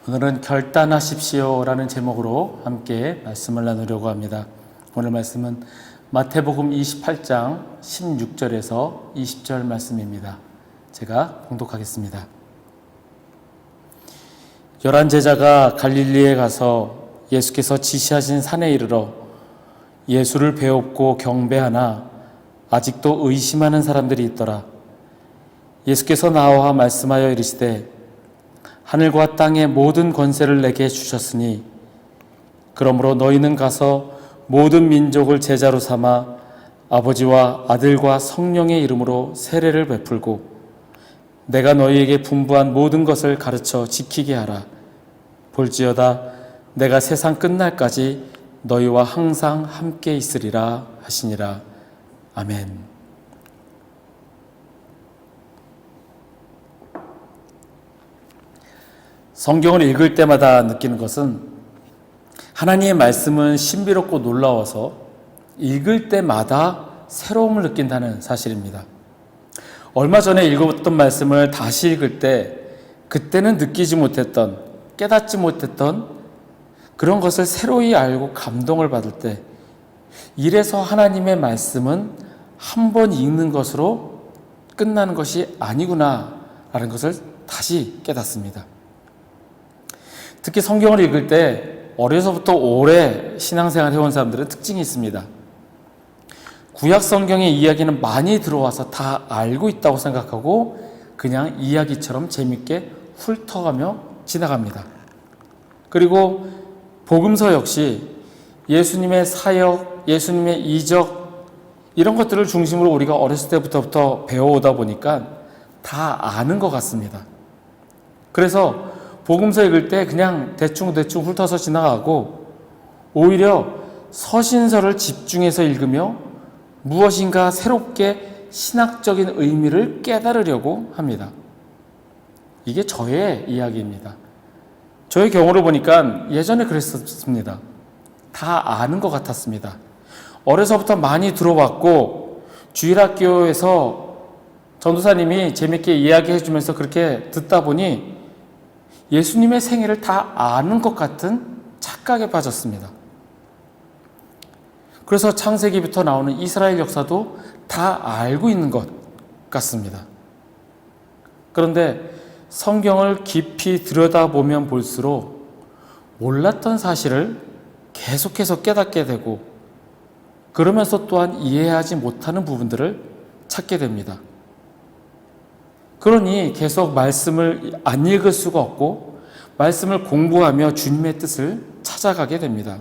오늘은 결단하십시오라는 제목으로 함께 말씀을 나누려고 합니다. 오늘 말씀은 마태복음 28장 16절에서 20절 말씀입니다. 제가 봉독하겠습니다. 11 제자가 갈릴리에 가서 예수께서 지시하신 산에 이르러 예수를 배웁고 경배하나 아직도 의심하는 사람들이 있더라. 예수께서 나와 말씀하여 이르시되 하늘과 땅의 모든 권세를 내게 주셨으니 그러므로 너희는 가서 모든 민족을 제자로 삼아 아버지와 아들과 성령의 이름으로 세례를 베풀고 내가 너희에게 분부한 모든 것을 가르쳐 지키게 하라. 볼지어다 내가 세상 끝날까지 너희와 항상 함께 있으리라 하시니라. 아멘. 성경을 읽을 때마다 느끼는 것은 하나님의 말씀은 신비롭고 놀라워서 읽을 때마다 새로움을 느낀다는 사실입니다. 얼마 전에 읽었던 말씀을 다시 읽을 때 그때는 느끼지 못했던, 깨닫지 못했던 그런 것을 새로이 알고 감동을 받을 때 이래서 하나님의 말씀은 한 번 읽는 것으로 끝나는 것이 아니구나 라는 것을 다시 깨닫습니다. 특히 성경을 읽을 때 어려서부터 오래 신앙생활 해온 사람들은 특징이 있습니다. 구약 성경의 이야기는 많이 들어와서 다 알고 있다고 생각하고 그냥 이야기처럼 재밌게 훑어가며 지나갑니다. 그리고 복음서 역시 예수님의 사역, 예수님의 이적 이런 것들을 중심으로 우리가 어렸을 때부터 배워오다 보니까 다 아는 것 같습니다. 그래서 복음서 읽을 때 그냥 대충 훑어서 지나가고 오히려 서신서를 집중해서 읽으며 무엇인가 새롭게 신학적인 의미를 깨달으려고 합니다. 이게 저의 이야기입니다. 저의 경우를 보니까 예전에 그랬었습니다. 다 아는 것 같았습니다. 어려서부터 많이 들어봤고 주일학교에서 전도사님이 재밌게 이야기해 주면서 그렇게 듣다 보니 예수님의 생애를 다 아는 것 같은 착각에 빠졌습니다. 그래서 창세기부터 나오는 이스라엘 역사도 다 알고 있는 것 같습니다. 그런데 성경을 깊이 들여다보면 볼수록 몰랐던 사실을 계속해서 깨닫게 되고 그러면서 또한 이해하지 못하는 부분들을 찾게 됩니다. 그러니 계속 말씀을 안 읽을 수가 없고 말씀을 공부하며 주님의 뜻을 찾아가게 됩니다.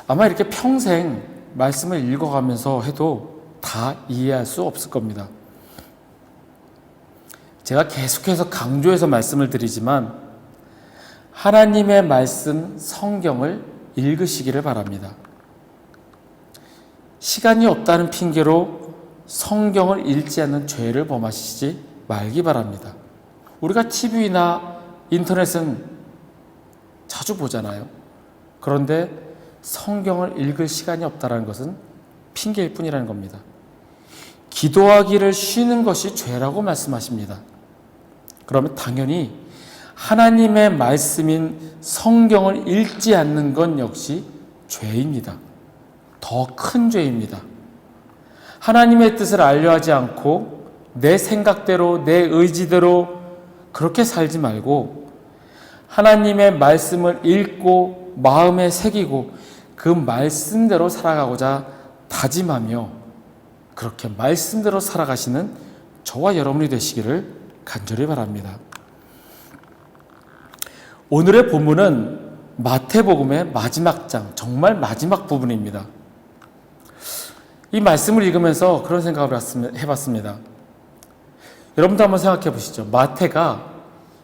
아마 이렇게 평생 말씀을 읽어가면서 해도 다 이해할 수 없을 겁니다. 제가 계속해서 강조해서 말씀을 드리지만 하나님의 말씀 성경을 읽으시기를 바랍니다. 시간이 없다는 핑계로 성경을 읽지 않는 죄를 범하시지 말기 바랍니다. 우리가 TV나 인터넷은 자주 보잖아요. 그런데 성경을 읽을 시간이 없다는 것은 핑계일 뿐이라는 겁니다. 기도하기를 쉬는 것이 죄라고 말씀하십니다. 그러면 당연히 하나님의 말씀인 성경을 읽지 않는 건 역시 죄입니다. 더 큰 죄입니다. 하나님의 뜻을 알려하지 않고 내 생각대로 내 의지대로 그렇게 살지 말고 하나님의 말씀을 읽고 마음에 새기고 그 말씀대로 살아가고자 다짐하며 그렇게 말씀대로 살아가시는 저와 여러분이 되시기를 간절히 바랍니다. 오늘의 본문은 마태복음의 마지막 장, 정말 마지막 부분입니다. 이 말씀을 읽으면서 그런 생각을 해봤습니다. 여러분도 한번 생각해 보시죠. 마태가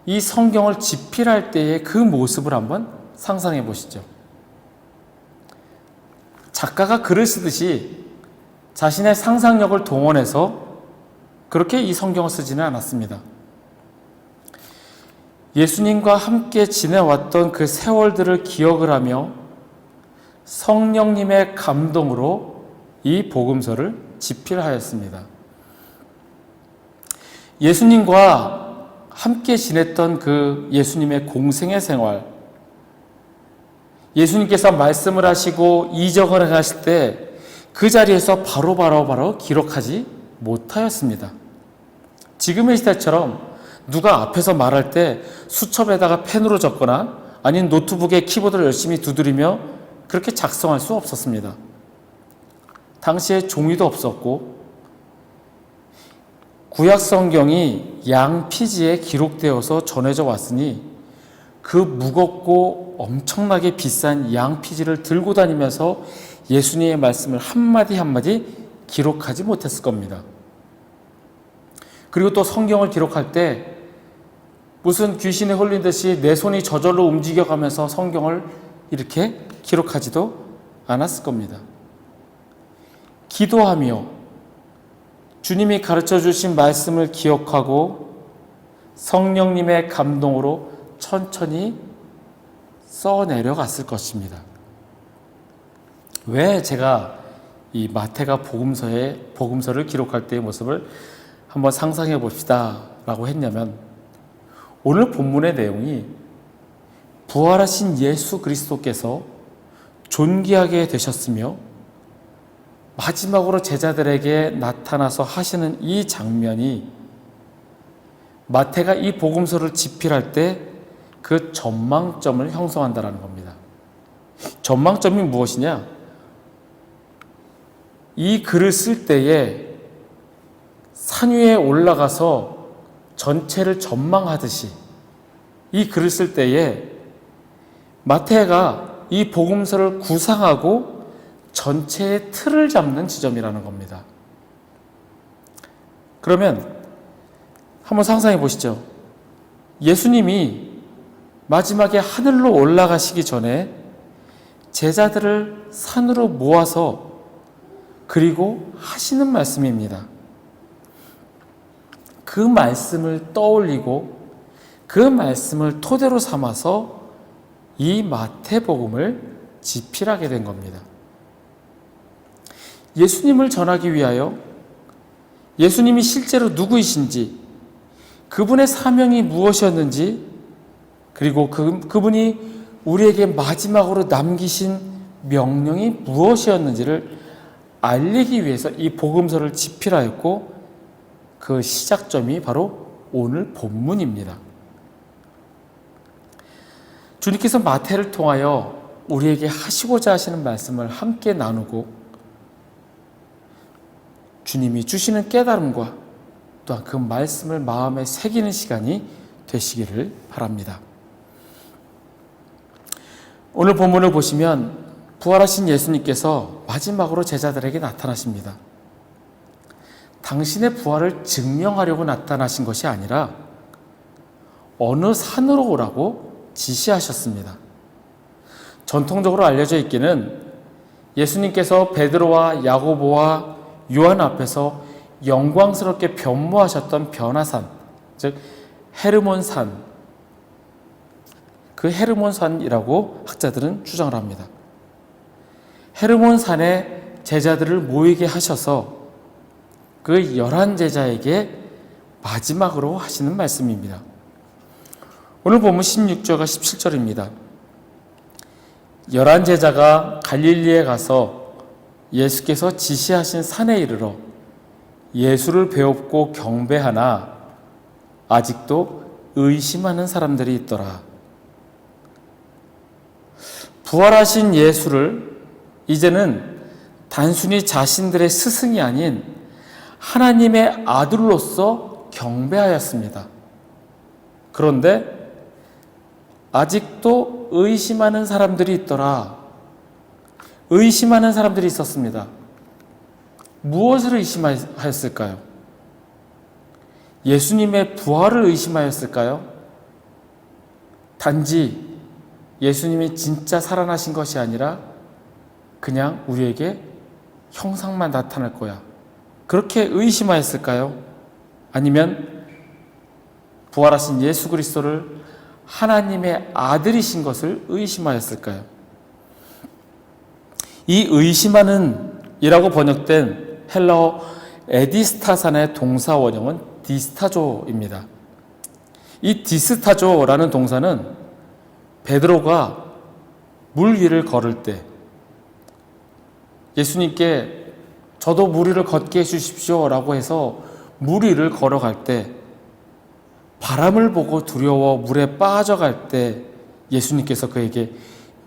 이 성경을 집필할 때의 그 모습을 한번 상상해 보시죠. 작가가 글을 쓰듯이 자신의 상상력을 동원해서 그렇게 이 성경을 쓰지는 않았습니다. 예수님과 함께 지내왔던 그 세월들을 기억을 하며 성령님의 감동으로 이 복음서를 집필하였습니다. 예수님과 함께 지냈던 그 예수님의 공생의 생활, 예수님께서 말씀을 하시고 이적을 행하실 때 그 자리에서 바로 기록하지 못하였습니다. 지금의 시대처럼 누가 앞에서 말할 때 수첩에다가 펜으로 적거나 아닌 노트북에 키보드를 열심히 두드리며 그렇게 작성할 수 없었습니다. 당시에 종이도 없었고 구약 성경이 양피지에 기록되어서 전해져 왔으니 그 무겁고 엄청나게 비싼 양피지를 들고 다니면서 예수님의 말씀을 한마디 한마디 기록하지 못했을 겁니다. 그리고 또 성경을 기록할 때 무슨 귀신에 홀린 듯이 내 손이 저절로 움직여가면서 성경을 이렇게 기록하지도 않았을 겁니다. 기도하며 주님이 가르쳐 주신 말씀을 기억하고 성령님의 감동으로 천천히 써내려갔을 것입니다. 왜 제가 이 마태가 복음서를 기록할 때의 모습을 한번 상상해 봅시다 라고 했냐면, 오늘 본문의 내용이 부활하신 예수 그리스도께서 존귀하게 되셨으며 마지막으로 제자들에게 나타나서 하시는 이 장면이 마태가 이 복음서를 집필할 때 그 전망점을 형성한다는 겁니다. 전망점이 무엇이냐? 이 글을 쓸 때에 산 위에 올라가서 전체를 전망하듯이 이 글을 쓸 때에 마태가 이 복음서를 구상하고 전체의 틀을 잡는 지점이라는 겁니다. 그러면 한번 상상해 보시죠. 예수님이 마지막에 하늘로 올라가시기 전에 제자들을 산으로 모아서 그리고 하시는 말씀입니다. 그 말씀을 떠올리고 그 말씀을 토대로 삼아서 이 마태복음을 집필하게 된 겁니다. 예수님을 전하기 위하여 예수님이 실제로 누구이신지, 그분의 사명이 무엇이었는지, 그리고 그분이 우리에게 마지막으로 남기신 명령이 무엇이었는지를 알리기 위해서 이 복음서를 집필하였고, 그 시작점이 바로 오늘 본문입니다. 주님께서 마태를 통하여 우리에게 하시고자 하시는 말씀을 함께 나누고 주님이 주시는 깨달음과 또한 그 말씀을 마음에 새기는 시간이 되시기를 바랍니다. 오늘 본문을 보시면 부활하신 예수님께서 마지막으로 제자들에게 나타나십니다. 당신의 부활을 증명하려고 나타나신 것이 아니라 어느 산으로 오라고 지시하셨습니다. 전통적으로 알려져 있기는 예수님께서 베드로와 야고보와 요한 앞에서 영광스럽게 변모하셨던 변화산, 즉 헤르몬산, 그 헤르몬산이라고 학자들은 주장을 합니다. 헤르몬산에 제자들을 모이게 하셔서 그 11제자에게 마지막으로 하시는 말씀입니다. 오늘 본문 16절과 17절입니다. 11제자가 갈릴리에 가서 예수께서 지시하신 산에 이르러 예수를 배웁고 경배하나 아직도 의심하는 사람들이 있더라. 부활하신 예수를 이제는 단순히 자신들의 스승이 아닌 하나님의 아들로서 경배하였습니다. 그런데 아직도 의심하는 사람들이 있더라. 의심하는 사람들이 있었습니다. 무엇을 의심하였을까요? 예수님의 부활을 의심하였을까요? 단지 예수님이 진짜 살아나신 것이 아니라 그냥 우리에게 형상만 나타날 거야, 그렇게 의심하였을까요? 아니면 부활하신 예수 그리스도를 하나님의 아들이신 것을 의심하였을까요? 이 의심하는 이라고 번역된 헬라어 에디스타산의 동사 원형은 디스타조입니다. 이 디스타조라는 동사는 베드로가 물 위를 걸을 때 예수님께 저도 물 위를 걷게 해주십시오 라고 해서 물 위를 걸어갈 때 바람을 보고 두려워 물에 빠져갈 때 예수님께서 그에게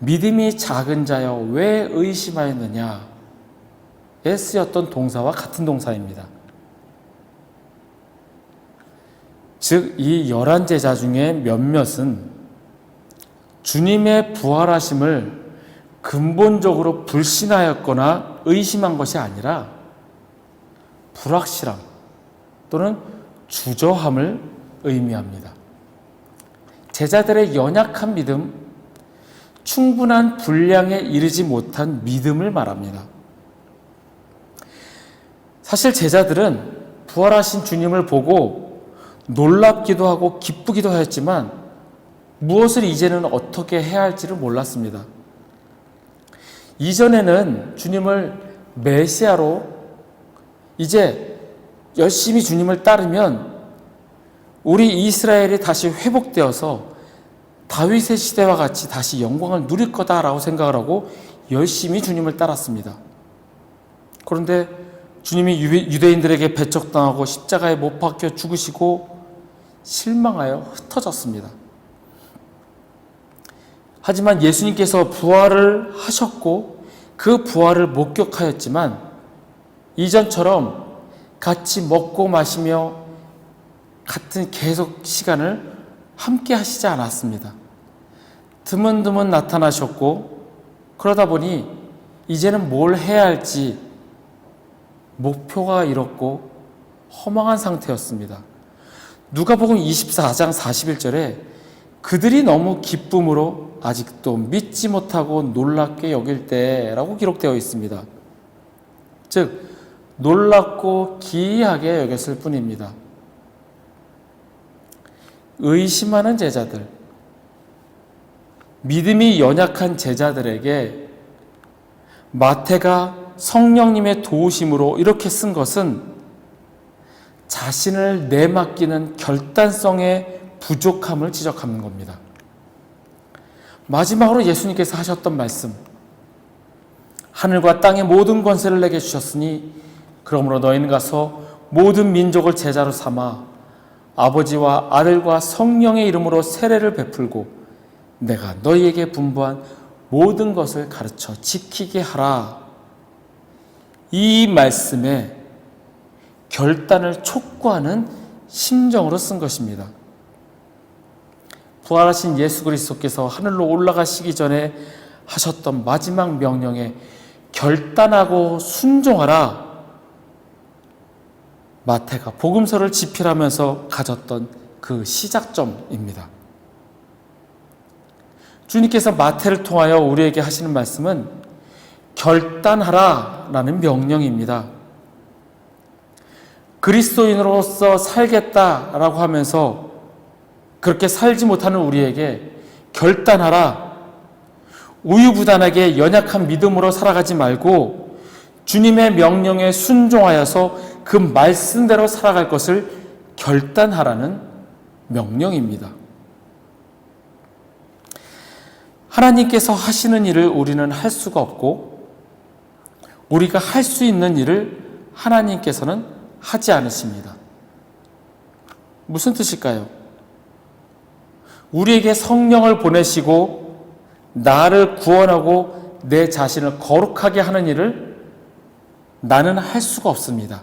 믿음이 작은 자여 왜 의심하였느냐에 쓰였던 동사와 같은 동사입니다. 즉, 이 11제자 중에 몇몇은 주님의 부활하심을 근본적으로 불신하였거나 의심한 것이 아니라 불확실함 또는 주저함을 의미합니다. 제자들의 연약한 믿음, 충분한 분량에 이르지 못한 믿음을 말합니다. 사실 제자들은 부활하신 주님을 보고 놀랍기도 하고 기쁘기도 하였지만 무엇을 이제는 어떻게 해야 할지를 몰랐습니다. 이전에는 주님을 메시아로 이제 열심히 주님을 따르면 우리 이스라엘이 다시 회복되어서 다윗의 시대와 같이 다시 영광을 누릴 거다라고 생각을 하고 열심히 주님을 따랐습니다. 그런데 주님이 유대인들에게 배척당하고 십자가에 못 박혀 죽으시고 실망하여 흩어졌습니다. 하지만 예수님께서 부활을 하셨고 그 부활을 목격하였지만 이전처럼 같이 먹고 마시며 같은 계속 시간을 함께 하시지 않았습니다. 드문드문 나타나셨고 그러다 보니 이제는 뭘 해야 할지 목표가 잃었고 허망한 상태였습니다. 누가복음 24장 41절에 그들이 너무 기쁨으로 아직도 믿지 못하고 놀랍게 여길 때라고 기록되어 있습니다. 즉 놀랍고 기이하게 여겼을 뿐입니다. 의심하는 제자들, 믿음이 연약한 제자들에게 마태가 성령님의 도우심으로 이렇게 쓴 것은 자신을 내맡기는 결단성의 부족함을 지적하는 겁니다. 마지막으로 예수님께서 하셨던 말씀, 하늘과 땅의 모든 권세를 내게 주셨으니 그러므로 너희는 가서 모든 민족을 제자로 삼아 아버지와 아들과 성령의 이름으로 세례를 베풀고 내가 너희에게 분부한 모든 것을 가르쳐 지키게 하라. 이 말씀에 결단을 촉구하는 심정으로 쓴 것입니다. 부활하신 예수 그리스도께서 하늘로 올라가시기 전에 하셨던 마지막 명령에 결단하고 순종하라. 마태가 복음서를 집필하면서 가졌던 그 시작점입니다. 주님께서 마태를 통하여 우리에게 하시는 말씀은 결단하라 라는 명령입니다. 그리스도인으로서 살겠다라고 하면서 그렇게 살지 못하는 우리에게 결단하라, 우유부단하게 연약한 믿음으로 살아가지 말고 주님의 명령에 순종하여서 그 말씀대로 살아갈 것을 결단하라는 명령입니다. 하나님께서 하시는 일을 우리는 할 수가 없고 우리가 할 수 있는 일을 하나님께서는 하지 않으십니다. 무슨 뜻일까요? 우리에게 성령을 보내시고 나를 구원하고 내 자신을 거룩하게 하는 일을 나는 할 수가 없습니다.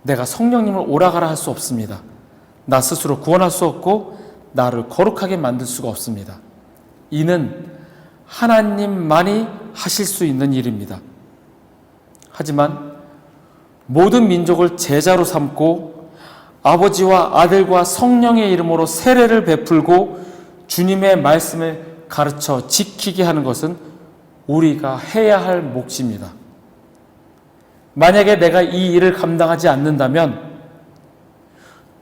내가 성령님을 오라가라 할 수 없습니다. 나 스스로 구원할 수 없고 나를 거룩하게 만들 수가 없습니다. 이는 하나님만이 하실 수 있는 일입니다. 하지만 모든 민족을 제자로 삼고 아버지와 아들과 성령의 이름으로 세례를 베풀고 주님의 말씀을 가르쳐 지키게 하는 것은 우리가 해야 할 몫입니다. 만약에 내가 이 일을 감당하지 않는다면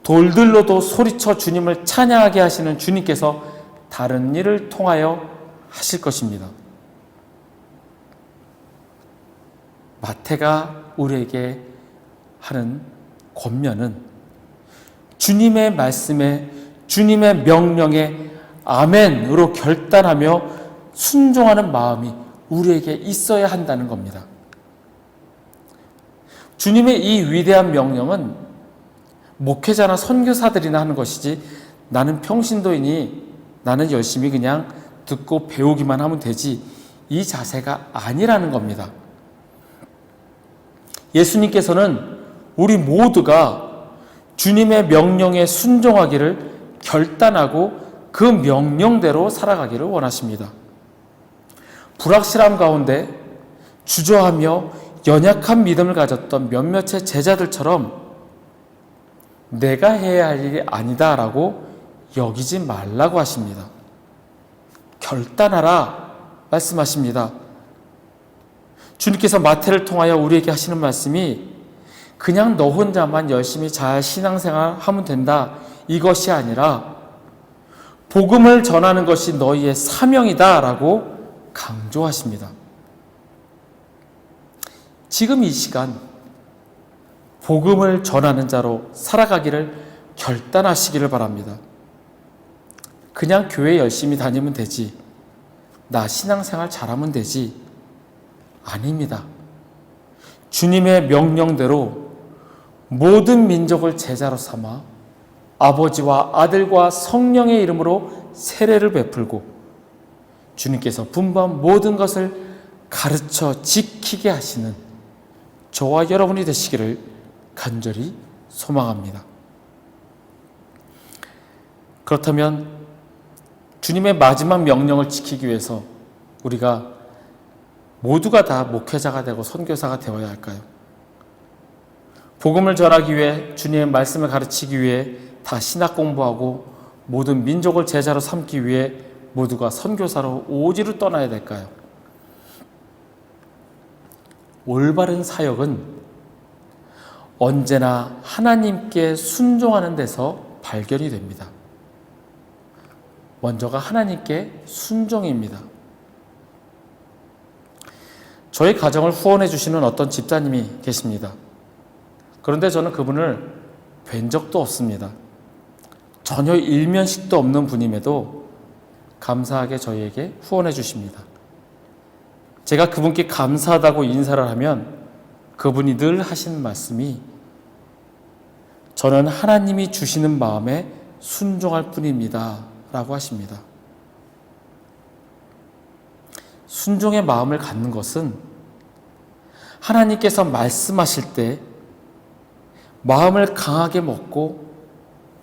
돌들로도 소리쳐 주님을 찬양하게 하시는 주님께서 다른 일을 통하여 하실 것입니다. 마태가 우리에게 하는 권면은 주님의 말씀에, 주님의 명령에 아멘으로 결단하며 순종하는 마음이 우리에게 있어야 한다는 겁니다. 주님의 이 위대한 명령은 목회자나 선교사들이나 하는 것이지 나는 평신도이니 나는 열심히 그냥 듣고 배우기만 하면 되지, 이 자세가 아니라는 겁니다. 예수님께서는 우리 모두가 주님의 명령에 순종하기를 결단하고 그 명령대로 살아가기를 원하십니다. 불확실함 가운데 주저하며 연약한 믿음을 가졌던 몇몇의 제자들처럼 내가 해야 할 일이 아니다라고 여기지 말라고 하십니다. 결단하라 말씀하십니다. 주님께서 마태를 통하여 우리에게 하시는 말씀이 그냥 너 혼자만 열심히 잘 신앙생활 하면 된다, 이것이 아니라 복음을 전하는 것이 너희의 사명이다 라고 강조하십니다. 지금 이 시간 복음을 전하는 자로 살아가기를 결단하시기를 바랍니다. 그냥 교회 열심히 다니면 되지, 나 신앙생활 잘하면 되지, 아닙니다. 주님의 명령대로 모든 민족을 제자로 삼아 아버지와 아들과 성령의 이름으로 세례를 베풀고 주님께서 분부한 모든 것을 가르쳐 지키게 하시는 저와 여러분이 되시기를 간절히 소망합니다. 그렇다면 주님의 마지막 명령을 지키기 위해서 우리가 모두가 다 목회자가 되고 선교사가 되어야 할까요? 복음을 전하기 위해, 주님의 말씀을 가르치기 위해 다 신학 공부하고 모든 민족을 제자로 삼기 위해 모두가 선교사로 오지로 떠나야 될까요? 올바른 사역은 언제나 하나님께 순종하는 데서 발견이 됩니다. 먼저가 하나님께 순종입니다. 저희 가정을 후원해 주시는 어떤 집사님이 계십니다. 그런데 저는 그분을 뵌 적도 없습니다. 전혀 일면식도 없는 분임에도 감사하게 저희에게 후원해 주십니다. 제가 그분께 감사하다고 인사를 하면 그분이 늘 하시는 말씀이 저는 하나님이 주시는 마음에 순종할 뿐입니다 라고 하십니다. 순종의 마음을 갖는 것은 하나님께서 말씀하실 때 마음을 강하게 먹고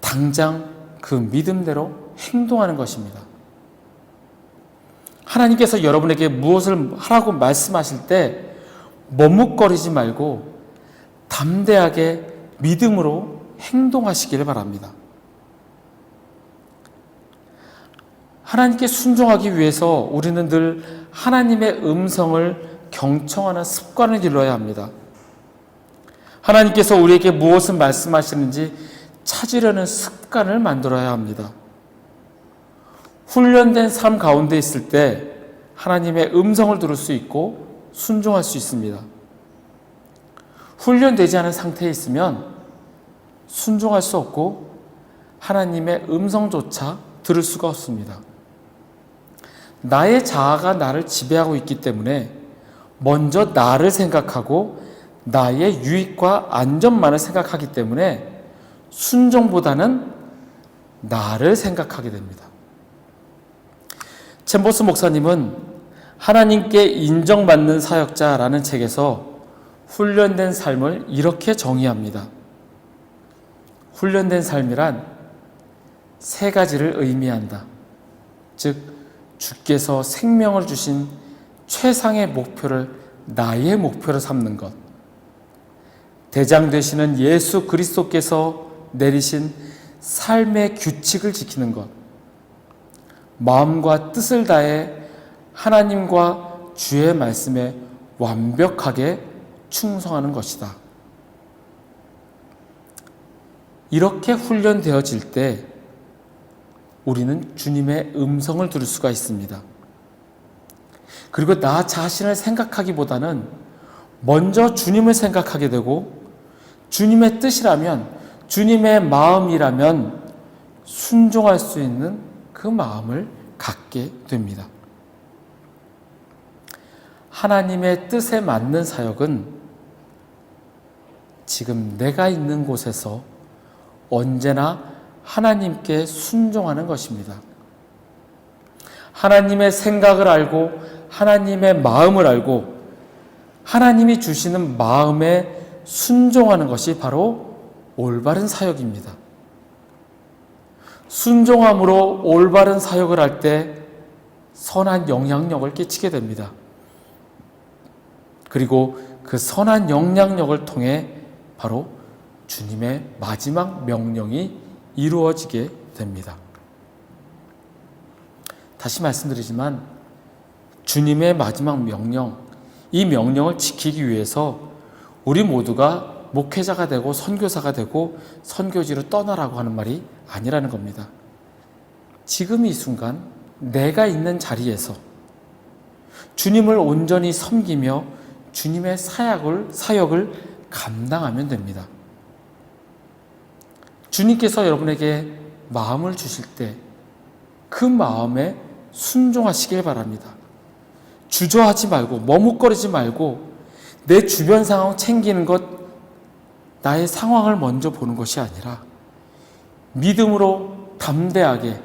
당장 그 믿음대로 행동하는 것입니다. 하나님께서 여러분에게 무엇을 하라고 말씀하실 때 머뭇거리지 말고 담대하게 믿음으로 행동하시기를 바랍니다. 하나님께 순종하기 위해서 우리는 늘 하나님의 음성을 경청하는 습관을 길러야 합니다. 하나님께서 우리에게 무엇을 말씀하시는지 찾으려는 습관을 만들어야 합니다. 훈련된 삶 가운데 있을 때 하나님의 음성을 들을 수 있고 순종할 수 있습니다. 훈련되지 않은 상태에 있으면 순종할 수 없고 하나님의 음성조차 들을 수가 없습니다. 나의 자아가 나를 지배하고 있기 때문에 먼저 나를 생각하고 나의 유익과 안전만을 생각하기 때문에 순종보다는 나를 생각하게 됩니다. 챔버스 목사님은 하나님께 인정받는 사역자라는 책에서 훈련된 삶을 이렇게 정의합니다. 훈련된 삶이란 세 가지를 의미한다. 즉, 주께서 생명을 주신 최상의 목표를 나의 목표로 삼는 것, 대장 되시는 예수 그리스도께서 내리신 삶의 규칙을 지키는 것, 마음과 뜻을 다해 하나님과 주의 말씀에 완벽하게 충성하는 것이다. 이렇게 훈련되어질 때 우리는 주님의 음성을 들을 수가 있습니다. 그리고 나 자신을 생각하기보다는 먼저 주님을 생각하게 되고 주님의 뜻이라면 주님의 마음이라면 순종할 수 있는 그 마음을 갖게 됩니다. 하나님의 뜻에 맞는 사역은 지금 내가 있는 곳에서 언제나 하나님께 순종하는 것입니다. 하나님의 생각을 알고 하나님의 마음을 알고 하나님이 주시는 마음에 순종하는 것이 바로 올바른 사역입니다. 순종함으로 올바른 사역을 할 때 선한 영향력을 끼치게 됩니다. 그리고 그 선한 영향력을 통해 바로 주님의 마지막 명령이 이루어지게 됩니다. 다시 말씀드리지만 주님의 마지막 명령, 이 명령을 지키기 위해서 우리 모두가 목회자가 되고 선교사가 되고 선교지로 떠나라고 하는 말이 아니라는 겁니다. 지금 이 순간 내가 있는 자리에서 주님을 온전히 섬기며 주님의 사역을 감당하면 됩니다. 주님께서 여러분에게 마음을 주실 때 그 마음에 순종하시길 바랍니다. 주저하지 말고 머뭇거리지 말고 내 주변 상황 챙기는 것, 나의 상황을 먼저 보는 것이 아니라 믿음으로 담대하게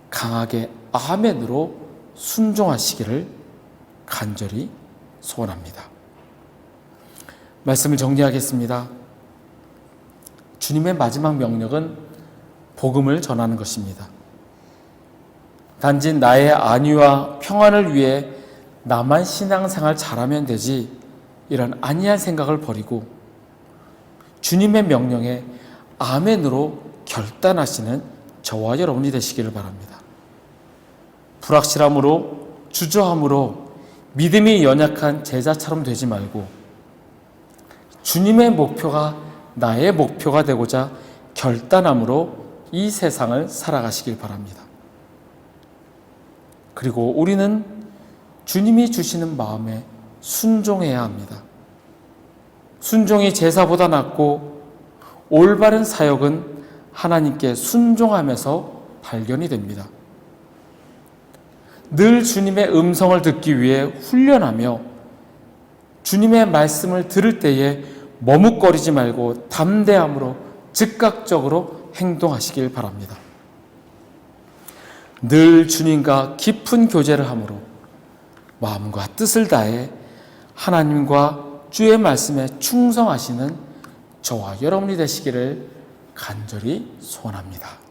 강하게 아멘으로 순종하시기를 간절히 소원합니다. 말씀을 정리하겠습니다. 주님의 마지막 명령은 복음을 전하는 것입니다. 단지 나의 안위와 평안을 위해 나만 신앙생활 잘하면 되지 이런 안이한 생각을 버리고 주님의 명령에 아멘으로 결단하시는 저와 여러분이 되시기를 바랍니다. 불확실함으로 주저함으로 믿음이 연약한 제자처럼 되지 말고 주님의 목표가 나의 목표가 되고자 결단함으로 이 세상을 살아가시길 바랍니다. 그리고 우리는 주님이 주시는 마음에 순종해야 합니다. 순종이 제사보다 낫고 올바른 사역은 하나님께 순종하면서 발견이 됩니다. 늘 주님의 음성을 듣기 위해 훈련하며 주님의 말씀을 들을 때에 머뭇거리지 말고 담대함으로 즉각적으로 행동하시길 바랍니다. 늘 주님과 깊은 교제를 함으로 마음과 뜻을 다해 하나님과 주의 말씀에 충성하시는 저와 여러분이 되시기를 간절히 소원합니다.